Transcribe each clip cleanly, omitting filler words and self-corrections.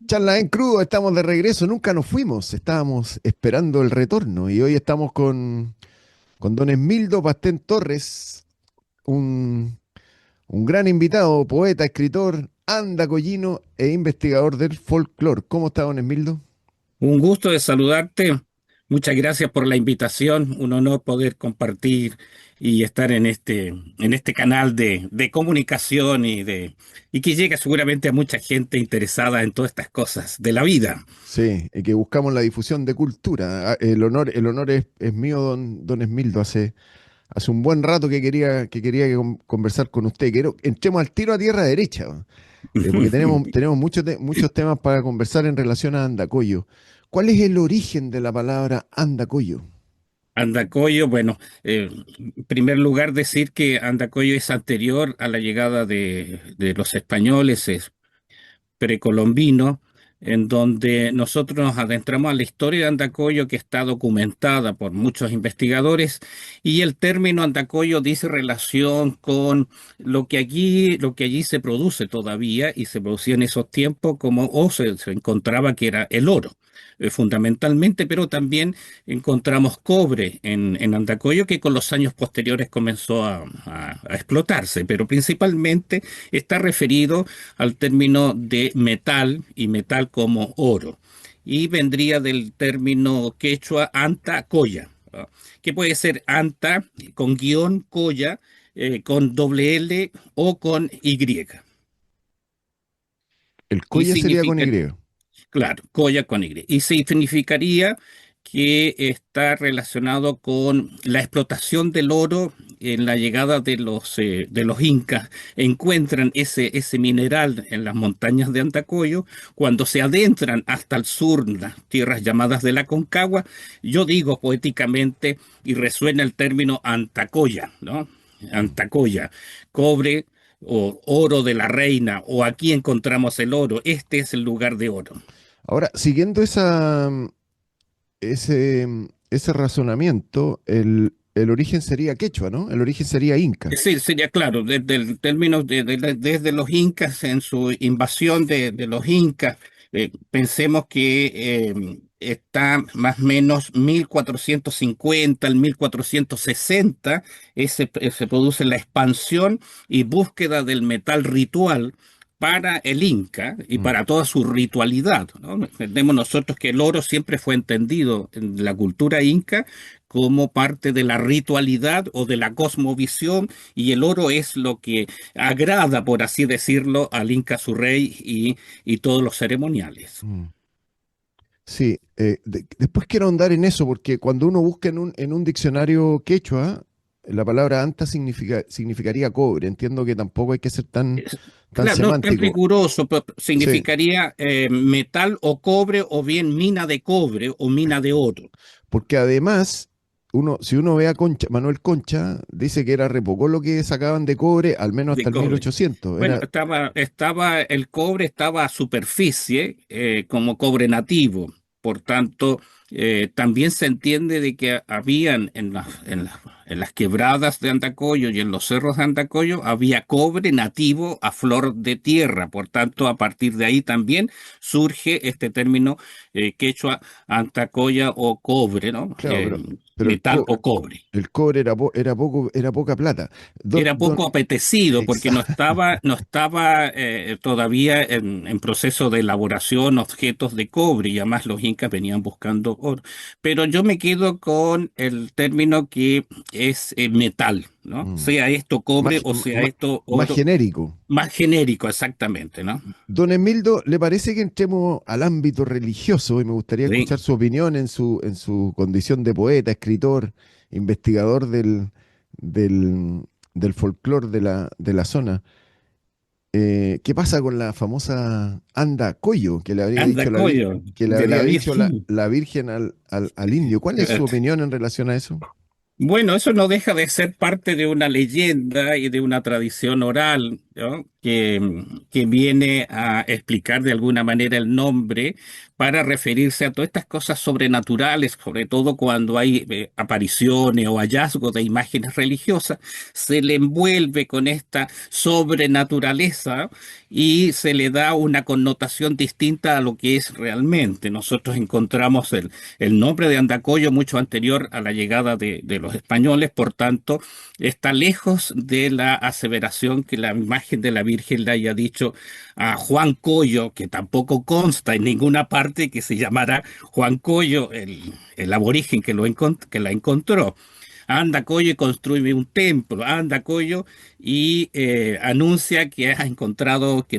Charla en crudo, estamos de regreso, nunca nos fuimos, estábamos esperando el retorno y hoy estamos con don Esmildo Pastén Torres, un, un gran invitado, poeta, escritor, andacoyino e investigador del folclore. ¿Cómo está don Esmildo? Un gusto de saludarte. Muchas gracias por la invitación. Un honor poder compartir y estar en este canal de comunicación y que llegue seguramente a mucha gente interesada en todas estas cosas de la vida. Sí, que buscamos la difusión de cultura. El honor es mío, don Esmildo. Hace un buen rato que quería conversar con usted. Quiero, entremos al tiro a tierra derecha. Porque tenemos muchos temas para conversar en relación a Andacoyo. ¿Cuál es el origen de la palabra Andacoyo? Andacoyo, bueno, en primer lugar decir que Andacoyo es anterior a la llegada de los españoles, es precolombino, en donde nosotros nos adentramos a la historia de Andacoyo, que está documentada por muchos investigadores, y el término Andacoyo dice relación con lo que allí se produce todavía, y se producía en esos tiempos se encontraba que era el oro. Fundamentalmente, pero también encontramos cobre en Andacoyo, que con los años posteriores comenzó a explotarse, pero principalmente está referido al término de metal y metal como oro. Y vendría del término quechua anta coya, ¿ah? Que puede ser anta con guión coya, con doble L o con Y. El Y Coya sería con significa, Y. claro, colla con Y. Y significaría que está relacionado con la explotación del oro en la llegada de los incas. Encuentran ese mineral en las montañas de Antacoyo. Cuando se adentran hasta el sur, las tierras llamadas de la Concagua, yo digo poéticamente, y resuena el término Antacoya, ¿no? Mm. Antacoya, cobre o oro de la reina, o aquí encontramos el oro, este es el lugar de oro. Ahora, siguiendo ese razonamiento, el origen sería quechua, ¿no? El origen sería inca. Sí, sería claro, desde el término desde los incas en su invasión de los incas, pensemos que está más o menos 1450 al 1460, se produce la expansión y búsqueda del metal ritual para el Inca y Mm. para toda su ritualidad, ¿no? Entendemos nosotros que el oro siempre fue entendido en la cultura inca como parte de la ritualidad o de la cosmovisión, y el oro es lo que agrada, por así decirlo, al Inca su rey y todos los ceremoniales. Mm. Sí, después quiero ahondar en eso, porque cuando uno busca en un diccionario quechua, la palabra anta significaría cobre. Entiendo que tampoco hay que ser tan Claro, no es tan semántico. riguroso, pero Sí, significaría metal o cobre, o bien mina de cobre o mina de oro. porque además, si uno ve a Concha, Manuel Concha, dice que era re poco lo que sacaban de cobre, al menos De hasta el cobre. 1800. Bueno, el cobre estaba a superficie, como cobre nativo. Por tanto, también se entiende de que habían en las quebradas de Andacoyo y en los cerros de Andacoyo había cobre nativo a flor de tierra. Por tanto, a partir de ahí también surge este término quechua antacoya o cobre, ¿no? Claro, pero Metal o cobre. el cobre era poca plata. Era poco apetecido porque no Exacto. estaba, no estaba todavía en proceso de elaboración objetos de cobre, y además los incas venían buscando oro. Pero yo me quedo con el término que es metal, ¿no? Mm. Sea esto cobre Más, o sea más, esto más oro, genérico. más genérico exactamente, ¿no? Don Emildo, ¿le parece que entremos al ámbito religioso? Y me gustaría Sí. escuchar su opinión en su condición de poeta, escritor, investigador del folclore de la zona. ¿Qué pasa con la famosa Anda Coyo que le habría dicho Andacoyo, que le de la habría dicho la, Virgen. la Virgen al indio? ¿Cuál es su opinión en relación a eso? Bueno, eso no deja de ser parte de una leyenda y de una tradición oral, ¿no? que viene a explicar de alguna manera el nombre para referirse a todas estas cosas sobrenaturales, sobre todo cuando hay apariciones o hallazgos de imágenes religiosas, se le envuelve con esta sobrenaturaleza y se le da una connotación distinta a lo que es realmente. Nosotros encontramos el nombre de Andacollo mucho anterior a la llegada de los españoles, por tanto, está lejos de la aseveración que la imagen de la Virgen le haya dicho a Juan Coyo, que tampoco consta en ninguna parte que se llamara Juan Coyo, el aborigen que la encontró. Anda Coyo y construye un templo, anda Coyo y anuncia que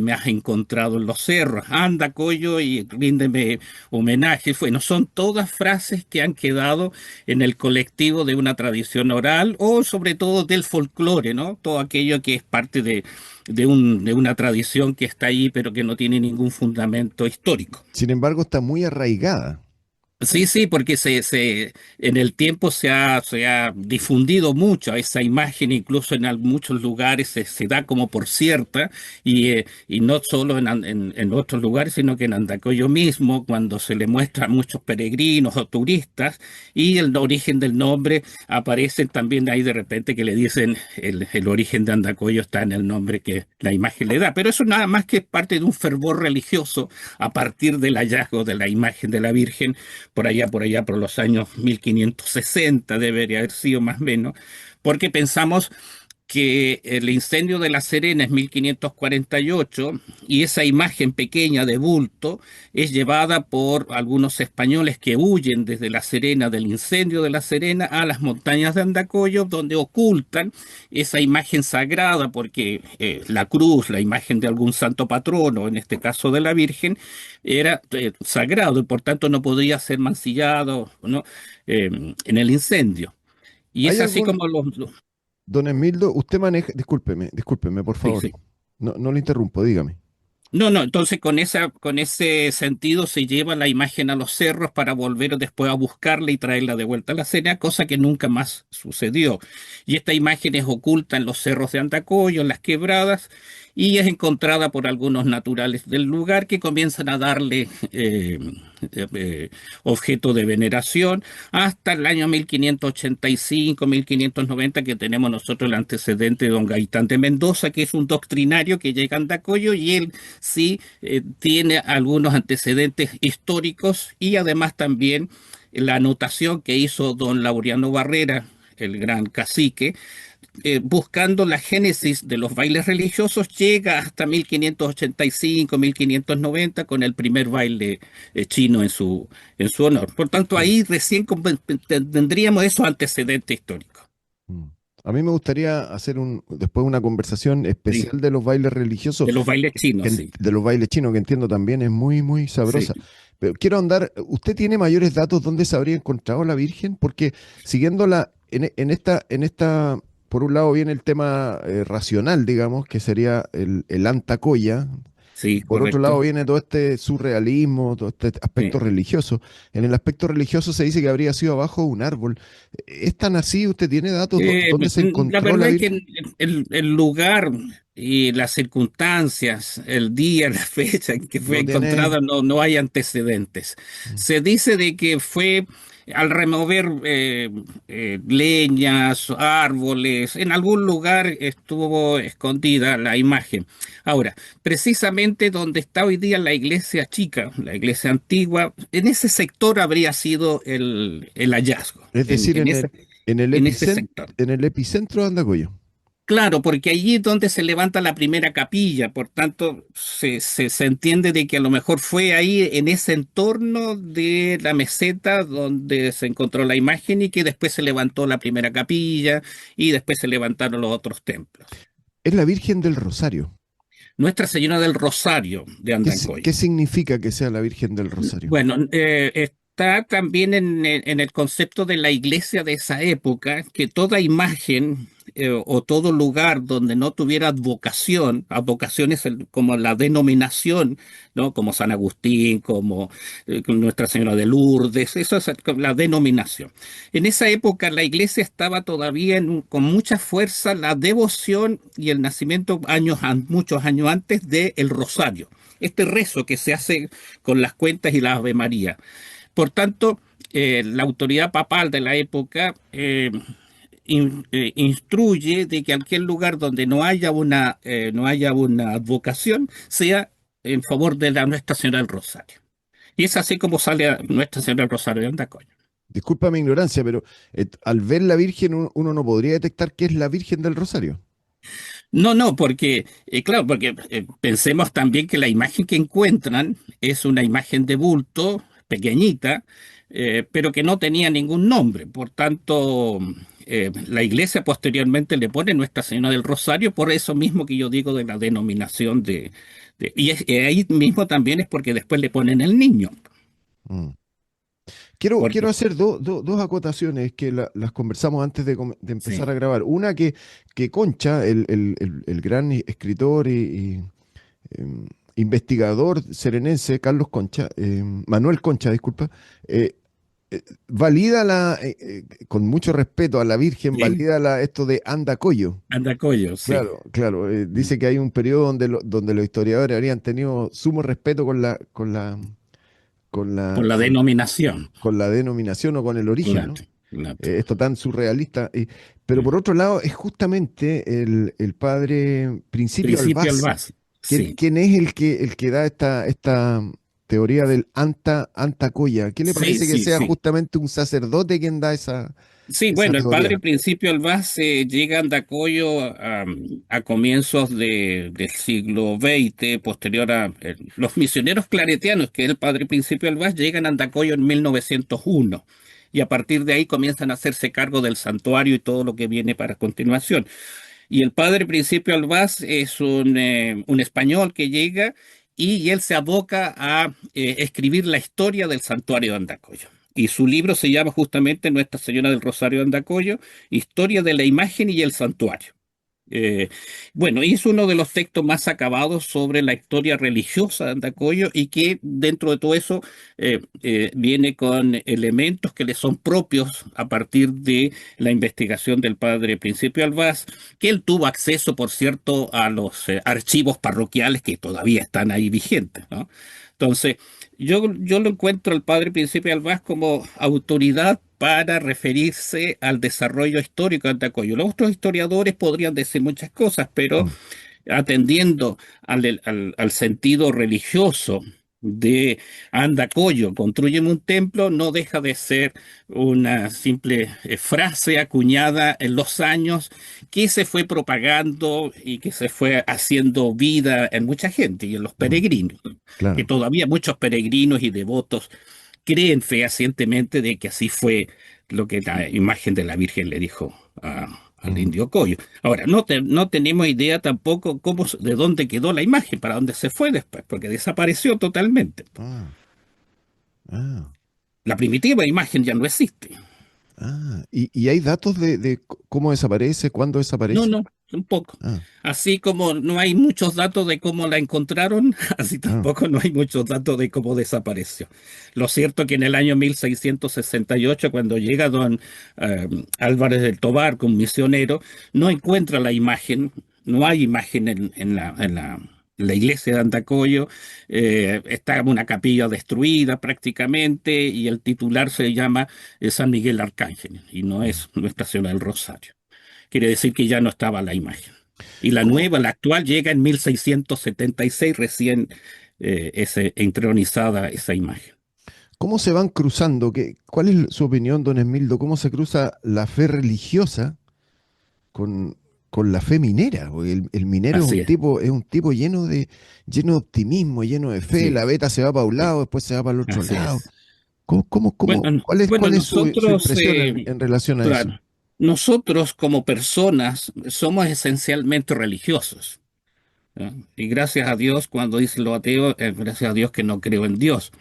me has encontrado en los cerros, anda Coyo y ríndeme homenaje. Bueno, son todas frases que han quedado en el colectivo de una tradición oral o sobre todo del folclore, ¿no? Todo aquello que es parte de una tradición que está ahí pero que no tiene ningún fundamento histórico. Sin embargo, está muy arraigada. Sí, sí, porque en el tiempo se ha difundido mucho esa imagen, incluso en muchos lugares se da como por cierta, y no solo en otros lugares, sino que en Andacollo mismo, cuando se le muestra a muchos peregrinos o turistas, y el origen del nombre, aparecen también ahí de repente que le dicen el origen de Andacollo está en el nombre que la imagen le da, pero eso nada más que es parte de un fervor religioso a partir del hallazgo de la imagen de la Virgen por los años 1560, debería haber sido más o menos, porque pensamos que el incendio de La Serena es 1548 y esa imagen pequeña de bulto es llevada por algunos españoles que huyen desde La Serena, del incendio de La Serena, a las montañas de Andacollo, donde ocultan esa imagen sagrada, porque la cruz, la imagen de algún santo patrono, en este caso de la Virgen, era sagrado y por tanto no podía ser mancillado, ¿no? En el incendio. Y ¿Hay es así algún, como don Emildo, usted maneja, discúlpeme, por sí, favor, sí. no, no le interrumpo, dígame. No, no, entonces con ese sentido se lleva la imagen a los cerros para volver después a buscarla y traerla de vuelta a la Serena, cosa que nunca más sucedió. Y esta imagen es oculta en los cerros de Andacollo, en las quebradas, y es encontrada por algunos naturales del lugar que comienzan a darle objeto de veneración hasta el año 1585, 1590, que tenemos nosotros el antecedente de don Gaitán de Mendoza, que es un doctrinario que llega a Andacollo y él sí tiene algunos antecedentes históricos y además también la anotación que hizo don Laureano Barrera, el gran cacique, buscando la génesis de los bailes religiosos, llega hasta 1585, 1590 con el primer baile chino en su honor. Por tanto, Mm, ahí recién tendríamos esos antecedentes históricos. mm. A mí me gustaría hacer después una conversación Sí, especial de los bailes religiosos, de los bailes chinos, sí. de los bailes chinos, que entiendo también es muy, muy Sí, sabrosa. Pero quiero andar, ¿usted tiene mayores datos dónde se habría encontrado la Virgen? Porque siguiéndola en esta, por un lado viene el tema racional, digamos, que sería el Antacoya, sí, y por otro lado correcto. viene todo este surrealismo, todo este aspecto Sí. religioso. En el aspecto religioso se dice que habría sido abajo de un árbol. ¿Es tan así? ¿Usted tiene datos dónde se La encontró la verdad es que Virgen? el lugar y las circunstancias, el día, la fecha en que fue No tiene. encontrada, no hay antecedentes. Mm. Se dice de que fue al remover leñas, árboles, en algún lugar estuvo escondida la imagen. Ahora, precisamente donde está hoy día la iglesia chica, la iglesia antigua, en ese sector habría sido el hallazgo, Es decir, en el en ese sector. epicentro de Andacoyo. Claro, porque allí es donde se levanta la primera capilla, por tanto, se entiende de que a lo mejor fue ahí en ese entorno de la meseta donde se encontró la imagen y que después se levantó la primera capilla y después se levantaron los otros templos. Es la Virgen del Rosario. Nuestra Señora del Rosario de ¿Qué Andacoyo. significa que sea la Virgen del Rosario? Bueno, está también en el concepto de la iglesia de esa época que toda imagen o todo lugar donde no tuviera advocación, advocación es como la denominación, ¿no? Como San Agustín, como Nuestra Señora de Lourdes, eso es la denominación. En esa época la iglesia estaba todavía con mucha fuerza la devoción y el nacimiento muchos años antes del Rosario, este rezo que se hace con las cuentas y la Ave María. Por tanto, la autoridad papal de la época instruye de que aquel lugar donde no haya una advocación sea en favor de la Nuestra Señora del Rosario. Y es así como sale Nuestra Señora del Rosario de Andacoyo. Disculpa mi ignorancia, pero al ver la Virgen uno no podría detectar que es la Virgen del Rosario. No, no, porque, claro, porque pensemos también que la imagen que encuentran es una imagen de bulto, pequeñita, pero que no tenía ningún nombre. Por tanto, la iglesia posteriormente le pone Nuestra Señora del Rosario, por eso mismo que yo digo de la denominación y ahí mismo también es porque después le ponen el niño. Mm. Quiero Porque, hacer dos acotaciones que las conversamos antes de sí, empezar a grabar. Una que Concha, el gran escritor y, em, investigador serenense, Carlos Concha, Manuel Concha, disculpa, eh, valida con mucho respeto a la Virgen, sí, valida esto de Andacoyo. Andacoyo, sí. Claro, claro. Dice que hay un periodo donde los historiadores habrían tenido sumo respeto con Por la, la con, denominación. con la denominación o con el origen, Claro, ¿no? claro. Esto tan surrealista. Pero por otro lado, es justamente el padre Principio Principio al Albaz, base, sí. quien es el que da esta teoría del Antacoya. ¿Qué le Sí, parece que sí, sea sí. justamente un sacerdote quien da Sí, esa bueno, el padre teoría? Principio Albaz llega a Andacoyo a comienzos del siglo XX, posterior a los misioneros claretianos, que es el padre Principio Albaz, llegan a Andacoyo en 1901 y a partir de ahí comienzan a hacerse cargo del santuario y todo lo que viene para continuación. Y el padre Principio Albaz es un español que llega y él se aboca a escribir la historia del santuario de Andacoyo. Y su libro se llama justamente Nuestra Señora del Rosario de Andacoyo, Historia de la Imagen y el Santuario. Eh, bueno, y es uno de los textos más acabados sobre la historia religiosa de Andacoyo y que dentro de todo eso viene con elementos que le son propios a partir de la investigación del padre Principio Albaz, que él tuvo acceso, por cierto, a los archivos parroquiales que todavía están ahí vigentes, ¿no? Entonces, yo lo encuentro al padre Principio Albaz como autoridad para referirse al desarrollo histórico de Andacoyo. Los otros historiadores podrían decir muchas cosas, pero Mm, atendiendo al sentido religioso de Andacoyo, construyeme un templo, no deja de ser una simple frase acuñada en los años que se fue propagando y que se fue haciendo vida en mucha gente y en los mm, peregrinos, que claro. todavía muchos peregrinos y devotos creen fehacientemente de que así fue lo que la imagen de la Virgen le dijo al Mm. indio Coyo. Ahora, no tenemos idea tampoco de dónde quedó la imagen, para dónde se fue después, porque desapareció totalmente. Ah, ah. La primitiva imagen ya no existe. ¿Y hay datos de cómo desaparece, cuándo No, desaparece? no, un poco. Ah, Así como no hay muchos datos de cómo la encontraron, así ah, tampoco no hay muchos datos de cómo desapareció. Lo cierto que en el año 1668, cuando llega don Álvarez del Tobar, un misionero, no encuentra la imagen, no hay imagen en la iglesia de Andacoyo, está una capilla destruida prácticamente y el titular se llama San Miguel Arcángel y no mm. es Nuestra Señora del Rosario. Quiere decir que ya no estaba la imagen. Y la ¿Cómo, nueva, la actual, llega en 1676, recién entronizada esa imagen. cómo se van cruzando? ¿Cuál es su opinión, don Esmildo? ¿Cómo se cruza la fe religiosa con, con la fe minera? Porque el minero Así es. es un tipo lleno de optimismo, lleno de fe. Sí, La beta se va para un sí, lado, después se va para el otro así lado. es. Bueno, ¿Cuál es, bueno, cuál es su nosotros, impresión en relación a eso? claro, nosotros como personas somos esencialmente religiosos. ¿No? Y gracias a Dios, cuando dicen los ateos, gracias a Dios que no creo en Dios.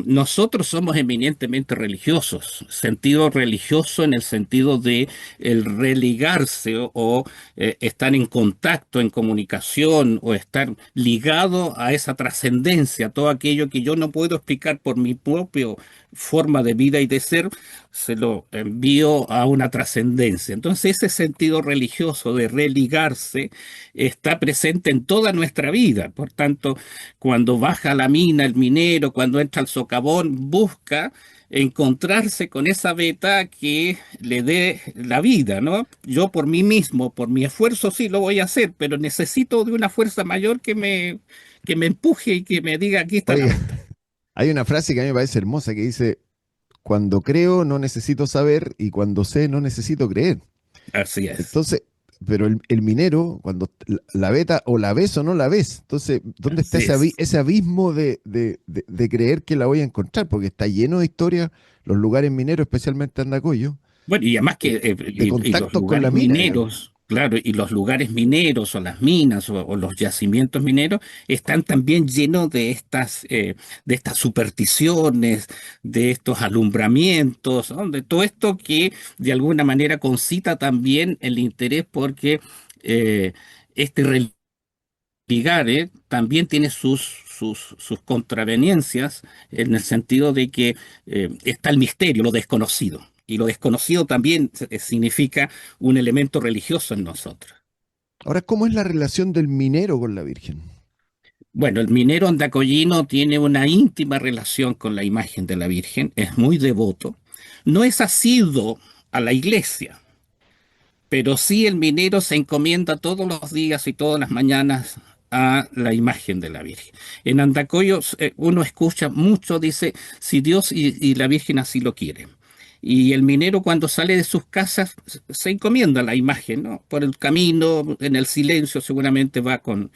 Nosotros somos eminentemente religiosos, sentido religioso en el sentido de el religarse o estar en contacto, en comunicación o estar ligado a esa trascendencia, todo aquello que yo no puedo explicar por mi propia forma de vida y de ser, se lo envío a una trascendencia. Entonces ese sentido religioso de religarse está presente en toda nuestra vida. Por tanto, cuando baja a la mina el minero, cuando entra al socavón, busca encontrarse con esa beta que le dé la vida, ¿no? Yo por mí mismo, por mi esfuerzo sí lo voy a hacer, pero necesito de una fuerza mayor que me empuje y que me diga, aquí está la Oye, beta. hay una frase que a mí me parece hermosa que dice, cuando creo no necesito saber y cuando sé no necesito creer. Así es, Entonces, pero el minero, cuando la beta o la ves o no la ves, entonces, ¿dónde está así es. ese abismo de creer que la voy a encontrar? Porque está lleno de historias, los lugares mineros, especialmente Andacollo, Bueno, y además que de y los contacto con la lugares mina, digamos. mineros, claro, y los lugares mineros o las minas o los yacimientos mineros están también llenos de estas supersticiones, de estos alumbramientos, ¿no? De todo esto que de alguna manera concita también el interés porque eh, este religar también tiene sus contraveniencias en el sentido de que está el misterio, lo desconocido. Y lo desconocido también significa un elemento religioso en nosotros. Ahora, ¿cómo es la relación del minero con la Virgen? Bueno, el minero andacoyino tiene una íntima relación con la imagen de la Virgen, es muy devoto. No es asiduo a la iglesia, pero sí el minero se encomienda todos los días y todas las mañanas a la imagen de la Virgen. En Andacoyo uno escucha mucho, dice, si Dios y la Virgen así lo quieren. Y el minero cuando sale de sus casas se encomienda a la imagen, ¿no? Por el camino, en el silencio, seguramente va con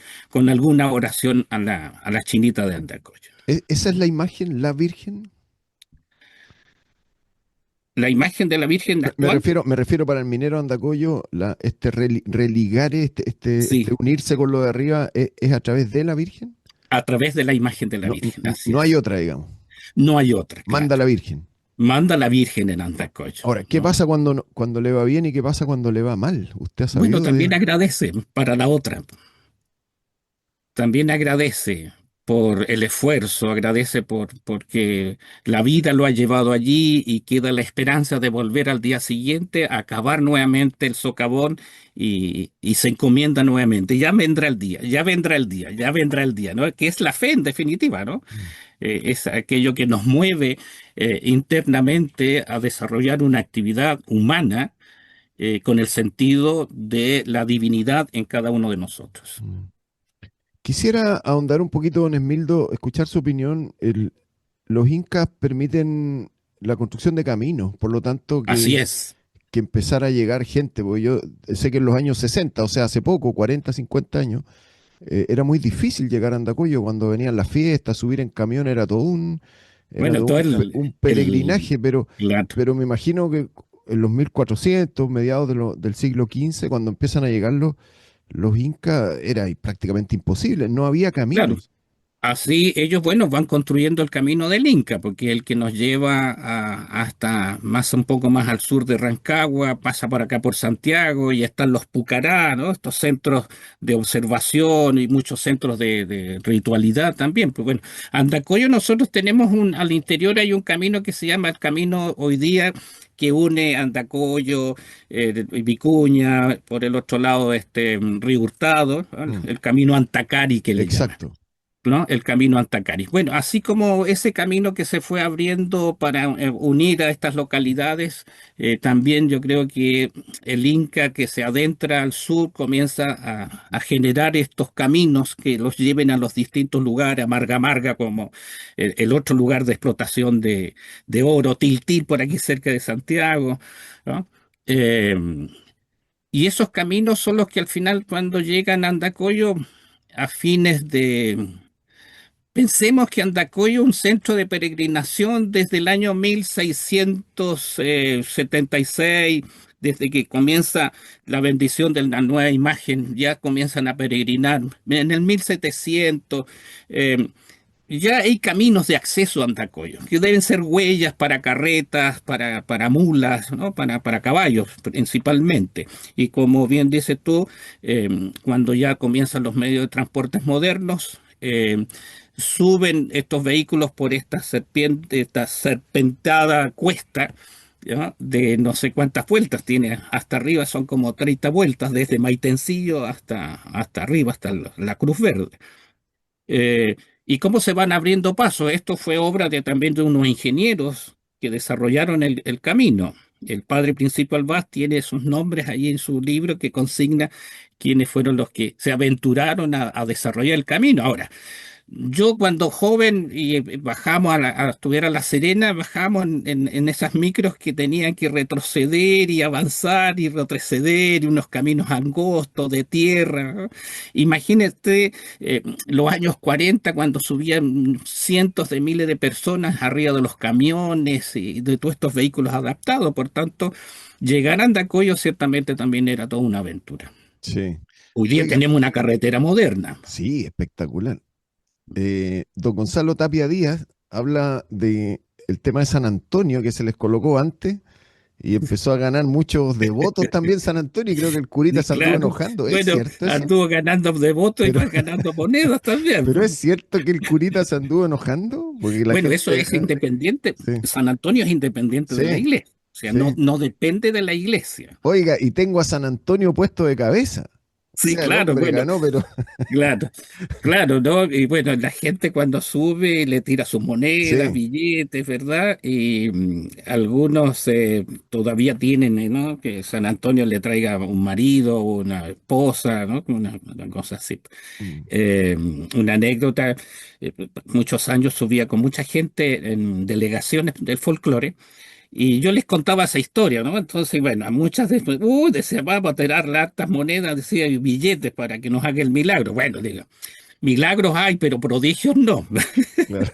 alguna oración a la chinita de Andacoyo. ¿Esa es la imagen, la Virgen? La imagen de la Virgen actual, Me refiero para el minero Andacollo, este religar, este sí, unirse con lo de arriba, ¿es a través de la Virgen? a través de la imagen de la No, Virgen, así no hay es. otra, digamos. No hay otra, Manda claro. la Virgen. Manda la Virgen en Andacoyo, Ahora, ¿qué ¿no? pasa cuando, cuando le va bien y qué pasa cuando le va mal? ¿Usted ha Bueno, sabido también de...? agradece para la otra. También agradece por el esfuerzo, agradece porque la vida lo ha llevado allí y queda la esperanza de volver al día siguiente, a acabar nuevamente el socavón y se encomienda nuevamente. Ya vendrá el día, ya vendrá el día, ya vendrá el día, ¿no? Que es la fe en definitiva, ¿no? Mm. Es aquello que nos mueve internamente a desarrollar una actividad humana con el sentido de la divinidad en cada uno de nosotros. Mm. Quisiera ahondar un poquito, don Esmildo, escuchar su opinión. Los incas permiten la construcción de caminos, por lo tanto Así es. que empezara a llegar gente, porque yo sé que en los años 60, o sea, hace poco, 40, 50 años, era muy difícil llegar a Andacollo cuando venían las fiestas, subir en camión era Bueno, todo todo un el, peregrinaje, claro. pero me imagino que en los 1400, mediados del siglo XV, cuando empiezan a llegar los incas, era prácticamente imposible, no había Claro. caminos. Así ellos, bueno, van construyendo el camino del Inca, porque es el que nos lleva hasta más un poco más al sur de Rancagua, pasa por acá por Santiago y están los Pucará, ¿no? Estos centros de observación y muchos centros de ritualidad también. Pues bueno, Andacoyo nosotros tenemos al interior hay un camino que se llama el camino hoy día que une Andacoyo, Vicuña, por el otro lado Río Hurtado, ¿no? Mm, El camino Antacari que le llaman. exacto. ¿No? El camino Antacaris. Bueno, así como ese camino que se fue abriendo para unir a estas localidades, también yo creo que el Inca que se adentra al sur comienza a generar estos caminos que los lleven a los distintos lugares, a Marga Marga como el otro lugar de explotación de oro, Tiltil por aquí cerca de Santiago, ¿no? Eh, y esos caminos son los que al final cuando llegan a Andacoyo a fines de pensemos que Andacoyo es un centro de peregrinación desde el año 1676, desde que comienza la bendición de la nueva imagen, ya comienzan a peregrinar. En el 1700, ya hay caminos de acceso a Andacollo, que deben ser huellas para carretas, para mulas, ¿no? Para caballos principalmente. Y como bien dices tú, cuando ya comienzan los medios de transportes modernos, suben estos vehículos por esta serpiente, esta serpentada cuesta, ¿ya? De no sé cuántas vueltas tiene hasta arriba, son como 30 vueltas, desde Maitencillo hasta arriba, hasta la Cruz Verde. Eh, y cómo se van abriendo pasos. Esto fue obra también de unos ingenieros que desarrollaron el camino. El padre Principal Vaz tiene sus nombres ahí en su libro que consigna quiénes fueron los que se aventuraron a desarrollar el camino. Ahora, yo cuando joven y bajamos a estudiar a La Serena, bajamos en esas micros que tenían que retroceder y avanzar y retroceder y unos caminos angostos de tierra, ¿no? Imagínate los años 40 cuando subían cientos de miles de personas arriba de los camiones y de todos estos vehículos adaptados. Por tanto, llegar a Andacollo ciertamente también era toda una aventura. Sí. Hoy día Oiga, tenemos una carretera moderna. sí, espectacular. Don Gonzalo Tapia Díaz habla de el tema de San Antonio que se les colocó antes y empezó a ganar muchos devotos también San Antonio y creo que el curita Y se anduvo claro, enojando. ¿Es bueno, cierto eso? anduvo ganando de votos y Pero, va ganando monedas también. pero es cierto que el curita se anduvo enojando porque la Bueno, eso gente es acá... independiente. Sí, San Antonio es independiente de la sí, iglesia. O sea, no, sí. no depende de la iglesia. Oiga, y tengo a San Antonio puesto de cabeza. O Sí, sea, el claro, hombre bueno, ganó, pero claro, claro, ¿no? Y bueno, la gente cuando sube le tira sus monedas, sí. billetes, ¿verdad? Y algunos todavía tienen, ¿no? Que San Antonio le traiga un marido, una esposa, ¿no? Una cosa así. Mm. Eh, una anécdota, muchos años subía con mucha gente en delegaciones del folclore y yo les contaba esa historia, ¿no? Entonces, bueno, a muchas de, decía, vamos a tirar hartas monedas, decía, y billetes para que nos haga el milagro. Bueno, digo, milagros hay, pero prodigios no. Claro.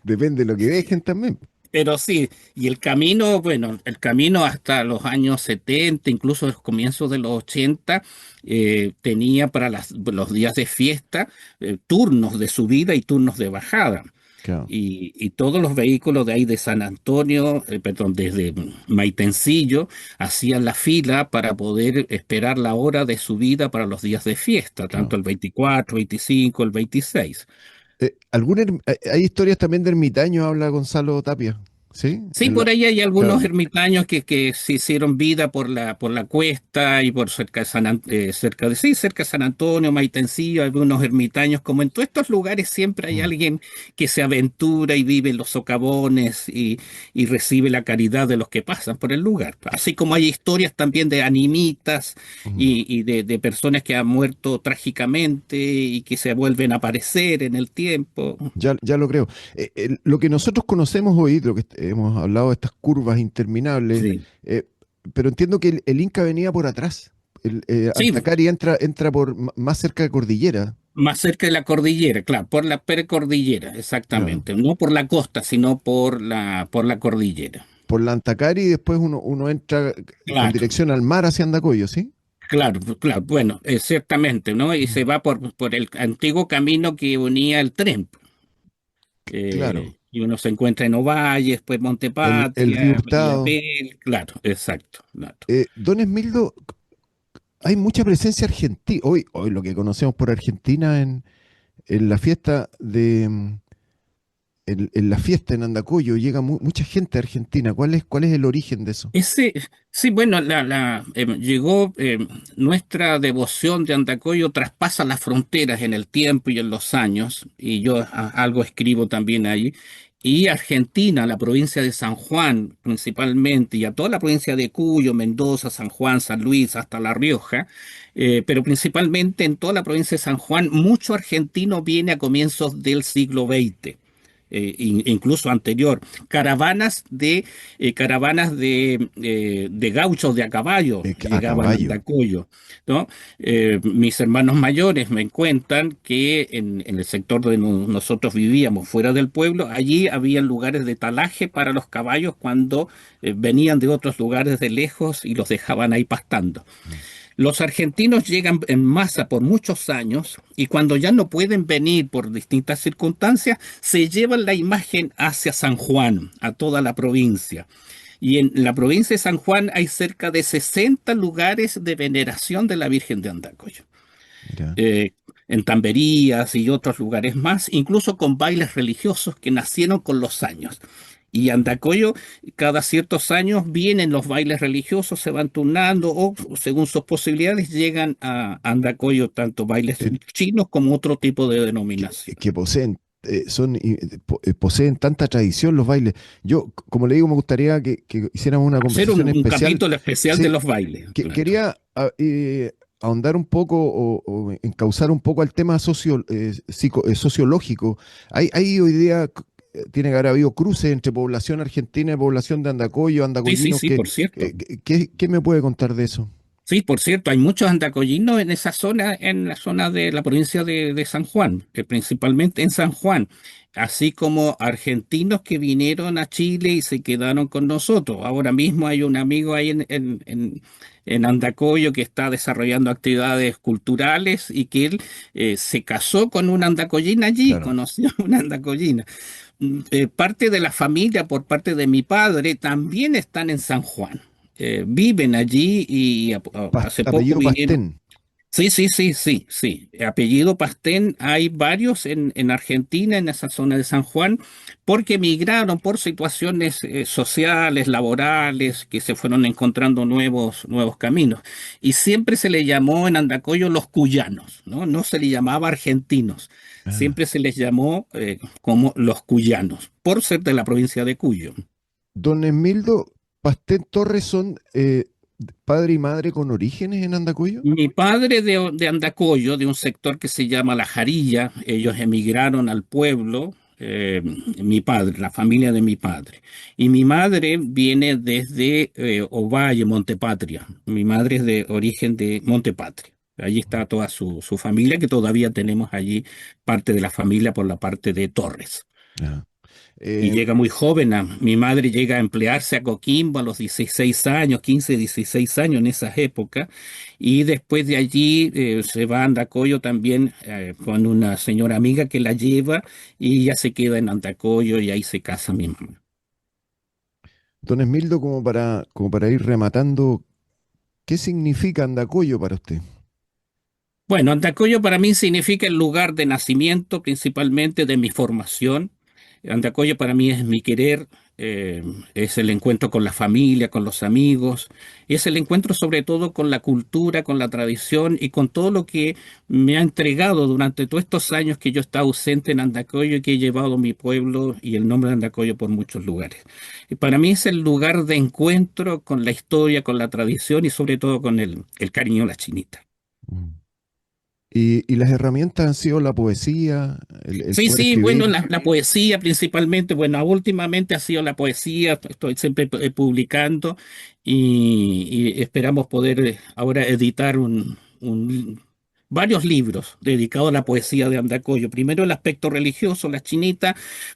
Depende de lo que dejen también. Pero sí, y el camino, bueno, el camino hasta los años 70, incluso los comienzos de los 80, tenía para los días de fiesta turnos de subida y turnos de bajada. Claro. Y todos los vehículos de ahí de San Antonio, perdón, desde Maitencillo, hacían la fila para poder esperar la hora de subida para los días de fiesta, tanto Claro. el 24, 25, el 26. Hay historias también de ermitaños, habla Gonzalo Tapia, ¿sí? Sí, por ahí hay algunos Claro. ermitaños que se hicieron vida por la cuesta y por cerca de cerca de San Antonio, Maitencillo, algunos ermitaños, como en todos estos lugares siempre hay Mm, alguien que se aventura y vive en los socavones y recibe la caridad de los que pasan por el lugar. Así como hay historias también de animitas mm. y de personas que han muerto trágicamente y que se vuelven a aparecer en el tiempo. Ya lo creo. Lo que nosotros conocemos hoy, lo que hemos hablado de estas curvas interminables, Sí. eh, pero entiendo que el Inca venía por atrás. Sí, Antacari entra por más cerca de Cordillera. más cerca de la cordillera, claro, por la precordillera, Claro. exactamente. No por la costa, sino por la cordillera. Por la Antacari y después uno entra con Claro, dirección al mar hacia Andacollo, ¿sí? claro, claro. Bueno, exactamente, ¿no? Y Mm. se va por el antiguo camino que unía el tren. Claro. Y uno se encuentra en Ovalle, después El río Montepatria, Hurtado. Illapel, claro, exacto, claro. Don Esmildo, hay mucha presencia argentina. Hoy lo que conocemos por Argentina en la fiesta en la fiesta en Andacollo llega mucha gente de Argentina. ¿Cuál es el origen de eso? Sí, bueno, llegó nuestra devoción de Andacollo traspasa las fronteras en el tiempo y en los años, y yo algo escribo también ahí, y Argentina, la provincia de San Juan principalmente, y a toda la provincia de Cuyo, Mendoza, San Juan, San Luis, hasta La Rioja, pero principalmente en toda la provincia de San Juan, mucho argentino viene a comienzos del siglo XX, incluso anterior, caravanas de gauchos de a caballo A llegaban a caballo. Andacollo, ¿no? Mis hermanos mayores me cuentan que en el sector donde nosotros vivíamos, fuera del pueblo, allí había lugares de talaje para los caballos cuando venían de otros lugares de lejos y los dejaban ahí pastando. Los argentinos llegan en masa por muchos años y cuando ya no pueden venir por distintas circunstancias, se llevan la imagen hacia San Juan, a toda la provincia. Y en la provincia de San Juan hay cerca de 60 lugares de veneración de la Virgen de Andacollo. Mira, eh, en Tamberías y otros lugares más, incluso con bailes religiosos que nacieron con los años. Y Andacollo, cada ciertos años vienen los bailes religiosos, se van turnando o según sus posibilidades llegan a Andacollo tanto bailes eh, chinos como otro tipo de denominación. que poseen, poseen tanta tradición los bailes. Yo, como le digo, me gustaría que hiciéramos una Hacer conversación un especial. capítulo especial de Sí, los bailes, claro. quería ahondar un poco o encauzar un poco al tema sociológico. Hay hoy día, tiene que haber habido cruces entre población argentina y población de Andacollo, Sí, sí, andacollinos. sí, por cierto. ¿Qué me puede contar de eso? Sí, por cierto, hay muchos andacollinos en esa zona, en la zona de la provincia de San Juan, principalmente en San Juan, así como argentinos que vinieron a Chile y se quedaron con nosotros. Ahora mismo hay un amigo ahí en Andacollo que está desarrollando actividades culturales y que él se casó con una andacollina allí, Claro. conoció una andacollina. Parte de la familia por parte de mi padre también están en San Juan. Viven allí y hace poco Apellido vinieron. Pastén. Sí, sí, sí, sí, sí. Apellido Pastén, hay varios en Argentina, en esa zona de San Juan, porque emigraron por situaciones sociales, laborales, que se fueron encontrando nuevos caminos. Y siempre se le llamó en Andacollo los cuyanos, ¿no? No se le llamaba argentinos, Ah. siempre se les llamó como los cuyanos, por ser de la provincia de Cuyo. Don Esmildo, Pastén Torres son padre y madre con orígenes en Andacollo. Mi padre de Andacollo, de un sector que se llama La Jarilla, ellos emigraron al pueblo, mi padre, la familia de mi padre. Y mi madre viene desde Ovalle, Montepatria. Mi madre es de origen de Montepatria. Allí está toda su familia, que todavía tenemos allí parte de la familia por la parte de Torres. Ah. Y Eh, llega muy joven, mi madre llega a emplearse a Coquimbo a los 16 años, 15, 16 años en esas épocas, y después de allí se va a Andacollo también con una señora amiga que la lleva y ya se queda en Andacollo y ahí se casa mi mamá. Don Esmildo, como para ir rematando, ¿qué significa Andacollo para usted? Bueno, Andacollo para mí significa el lugar de nacimiento principalmente de mi formación. Andacollo para mí es mi querer, eh, es el encuentro con la familia, con los amigos, es el encuentro sobre todo con la cultura, con la tradición y con todo lo que me ha entregado durante todos estos años que yo he estado ausente en Andacollo y que he llevado mi pueblo y el nombre de Andacollo por muchos lugares. Y para mí es el lugar de encuentro con la historia, con la tradición y sobre todo con el cariño a la chinita. Mm. Y las herramientas han sido la poesía, el Sí, poder sí, bueno, escribir. la poesía principalmente, bueno, últimamente ha sido la poesía, estoy siempre publicando y esperamos poder ahora editar varios libros dedicados a la poesía de Andacollo. Primero el aspecto religioso, la chinita,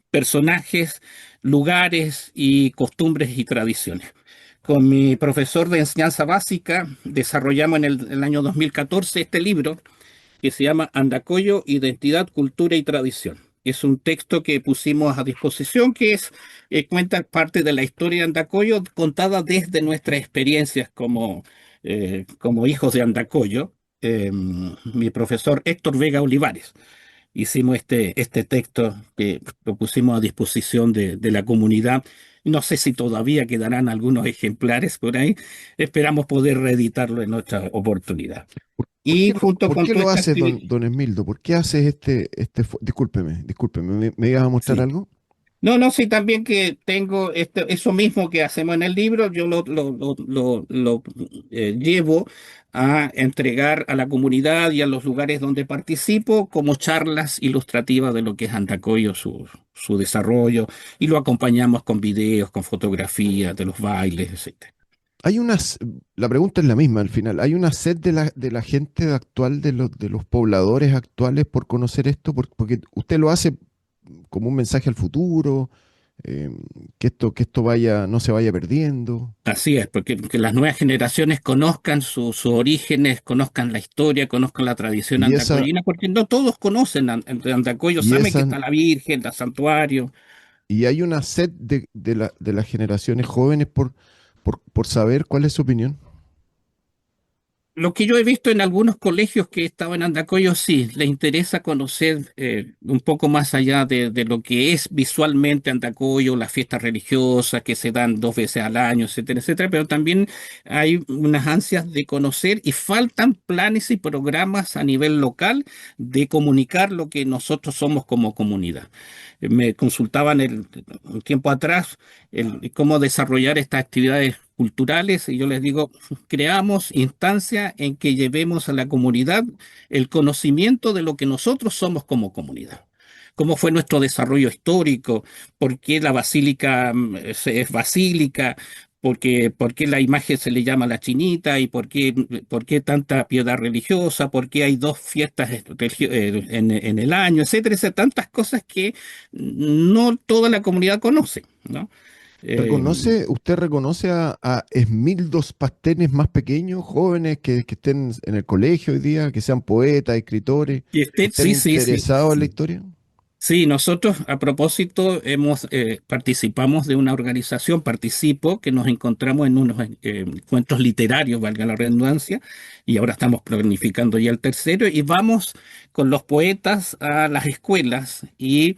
personajes, lugares y costumbres y tradiciones. Con mi profesor de enseñanza básica desarrollamos en el año 2014 este libro que se llama Andacollo, Identidad, Cultura y Tradición. Es un texto que pusimos a disposición que cuenta parte de la historia de Andacollo contada desde nuestras experiencias como hijos de Andacollo. Mi profesor Héctor Vega Olivares. Hicimos este texto que lo pusimos a disposición de la comunidad. No sé si todavía quedarán algunos ejemplares por ahí. Esperamos poder reeditarlo en otra oportunidad. Y junto Por con qué toda lo esta haces, actividad. don Esmildo? ¿Por qué haces discúlpeme, ¿me ibas a mostrar Sí. algo? No, no, sí, también que tengo eso mismo que hacemos en el libro, yo lo llevo a entregar a la comunidad y a los lugares donde participo como charlas ilustrativas de lo que es Andacollo, su desarrollo, y lo acompañamos con videos, con fotografías de los bailes, etc. Hay unas, la pregunta es la misma al final. ¿Hay una sed de la gente actual, de los pobladores actuales por conocer esto? Porque usted lo hace como un mensaje al futuro. eh, que esto vaya, no se vaya perdiendo. Así es, porque que las nuevas generaciones conozcan sus orígenes, conozcan la historia, conozcan la tradición Y esa, andacoyina, porque no todos conocen Andacoyo, y saben que esa, está la Virgen, el santuario. y hay una sed de las generaciones jóvenes por saber cuál es su opinión. Lo que yo he visto en algunos colegios que he estado en Andacoyo, sí, les interesa conocer un poco más allá de lo que es visualmente Andacoyo, las fiestas religiosas que se dan 2 veces al año, etcétera, etcétera, pero también hay unas ansias de conocer y faltan planes y programas a nivel local de comunicar lo que nosotros somos como comunidad. Me consultaban un tiempo atrás cómo desarrollar estas actividades culturales y yo les digo, creamos instancias en que llevemos a la comunidad el conocimiento de lo que nosotros somos como comunidad. Cómo fue nuestro desarrollo histórico, por qué la basílica es basílica, por qué la imagen se le llama la chinita y por qué tanta piedad religiosa, por qué hay 2 fiestas en el año, etcétera, etcétera, tantas cosas que no toda la comunidad conoce, ¿no? Eh, ¿Usted reconoce a Esmildos Pastenes más pequeños, jóvenes que estén en el colegio hoy día, que sean poetas, escritores, y que usted, estén sí, sí, sí, interesados en la sí. historia? Sí, nosotros a propósito participamos de una organización, participo, que nos encontramos en unos encuentros literarios, valga la redundancia, y ahora estamos planificando ya el tercero, y vamos con los poetas a las escuelas y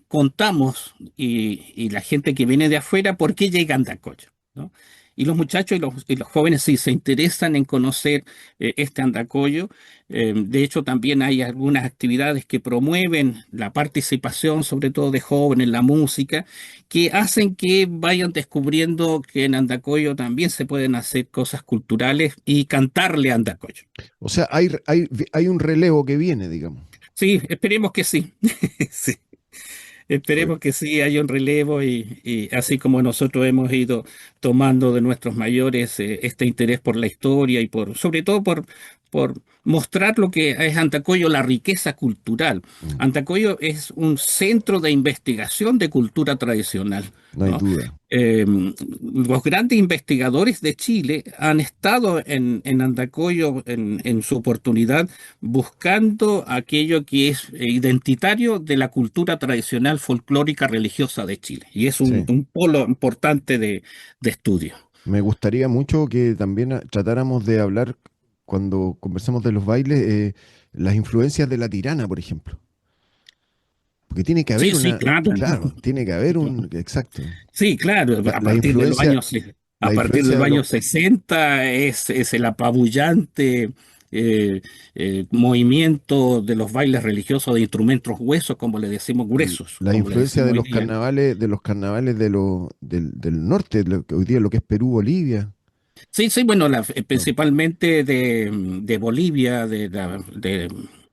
contamos, y la gente que viene de afuera, por qué llega a Andacollo, ¿no? Y los muchachos y los jóvenes sí se interesan en conocer este Andacollo. De hecho, también hay algunas actividades que promueven la participación, sobre todo de jóvenes, en la música, que hacen que vayan descubriendo que en Andacoyo también se pueden hacer cosas culturales y cantarle a Andacoyo. O sea, hay un relevo que viene, digamos. Sí, esperemos que sí. Sí. Pues, Esperemos que sí haya un relevo y así como nosotros hemos ido tomando de nuestros mayores este interés por la historia y sobre todo por mostrar lo que es Antacoyo, la riqueza cultural. mm, Antacoyo es un centro de investigación de cultura tradicional, no hay ¿no? duda. Los grandes investigadores de Chile han estado en Andacoyo en su oportunidad buscando aquello que es identitario de la cultura tradicional folclórica religiosa de Chile. Y es Sí. un polo importante de estudio. Me gustaría mucho que también tratáramos de hablar, cuando conversamos de los bailes, las influencias de la tirana, por ejemplo. Porque tiene que Sí, haber sí, una, claro. claro, tiene que haber un, exacto. Sí, claro. A La partir de los influencia, años, a la partir de influencia los de los, años 60 es el apabullante movimiento de los bailes religiosos de instrumentos huesos, como le decimos, gruesos, la como le influencia decimos hoy día. de los carnavales del norte, hoy día lo que es Perú, Bolivia. Sí, sí, bueno, No, principalmente de Bolivia, de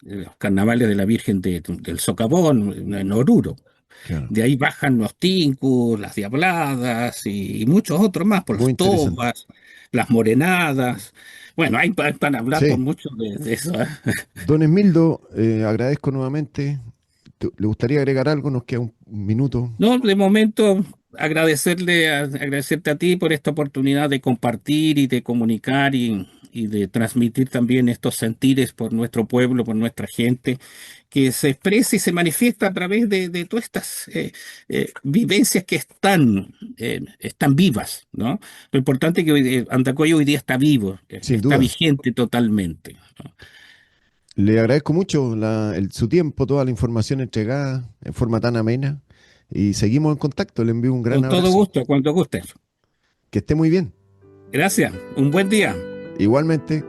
los carnavales de la Virgen del Socavón, en Oruro. claro, De ahí bajan los tincus, las diabladas y muchos otros más, por muy las interesante. tobas, las morenadas. Bueno, hay para hablar por Sí, mucho de eso, ¿eh? don Esmildo, agradezco nuevamente. ¿Le gustaría agregar algo? Nos queda un minuto. No, de momento agradecerte a ti por esta oportunidad de compartir y de comunicar y de transmitir también estos sentires por nuestro pueblo, por nuestra gente, que se expresa y se manifiesta a través de todas estas vivencias que están vivas, ¿no? Lo importante es que Andacoyo hoy día está vivo, Sin está duda. vigente totalmente, ¿no? Le agradezco mucho su tiempo, toda la información entregada en forma tan amena. Y seguimos en contacto. Le envío un gran Con todo abrazo. gusto, cuando gustes. Que esté muy bien. Gracias, un buen día. Igualmente.